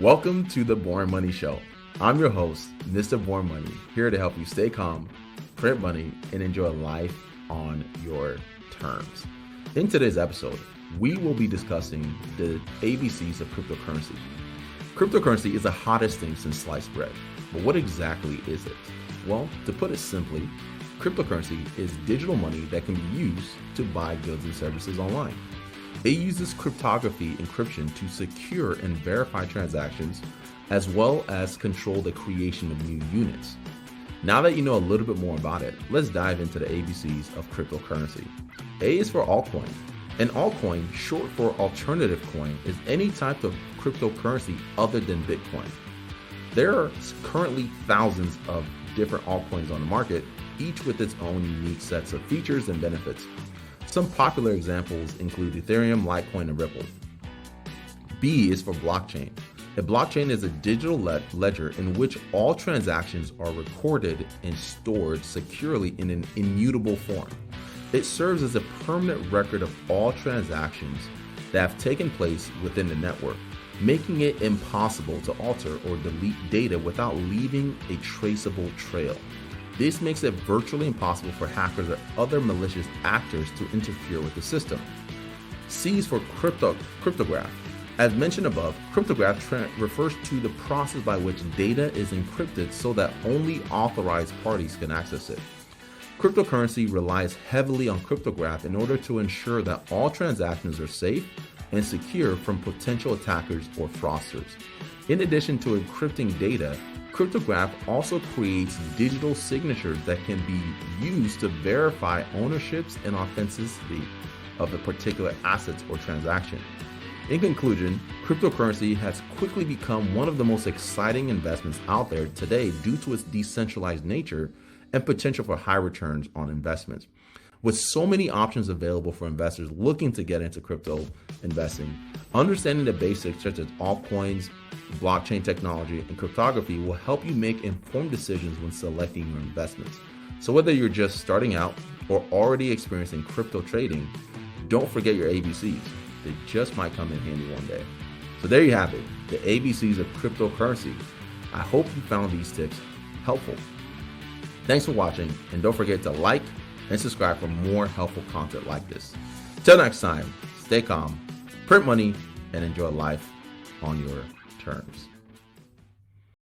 Welcome to the Born Money Show. I'm your host, Mr. Born Money, here to help you stay calm, print money, and enjoy life on your terms. In today's episode, we will be discussing the ABCs of cryptocurrency. Cryptocurrency is the hottest thing since sliced bread, but what exactly is it? Well, to put it simply, cryptocurrency is digital money that can be used to buy goods and services online. It uses cryptography encryption to secure and verify transactions, as well as control the creation of new units. Now that you know a little bit more about it, let's dive into the ABCs of cryptocurrency. A is for altcoin. An altcoin, short for alternative coin, is any type of cryptocurrency other than Bitcoin. There are currently thousands of different altcoins on the market, each with its own unique sets of features and benefits. Some popular examples include Ethereum, Litecoin, and Ripple. B is for blockchain. A blockchain is a digital ledger in which all transactions are recorded and stored securely in an immutable form. It serves as a permanent record of all transactions that have taken place within the network, making it impossible to alter or delete data without leaving a traceable trail. This makes it virtually impossible for hackers or other malicious actors to interfere with the system. C is for cryptograph. As mentioned above, cryptograph refers to the process by which data is encrypted so that only authorized parties can access it. Cryptocurrency relies heavily on cryptograph in order to ensure that all transactions are safe and secure from potential attackers or fraudsters. In addition to encrypting data, cryptograph also creates digital signatures that can be used to verify ownerships and authenticity of a particular asset or transaction. In conclusion, cryptocurrency has quickly become one of the most exciting investments out there today due to its decentralized nature and potential for high returns on investments. With so many options available for investors looking to get into crypto investing, understanding the basics such as altcoins, blockchain technology, and cryptography will help you make informed decisions when selecting your investments. So whether you're just starting out or already experiencing crypto trading, don't forget your ABCs. They just might come in handy one day. So there you have it, the ABCs of cryptocurrency. I hope you found these tips helpful. Thanks for watching, and don't forget to like and subscribe for more helpful content like this. Till next time, stay calm, print money, and enjoy life on your terms.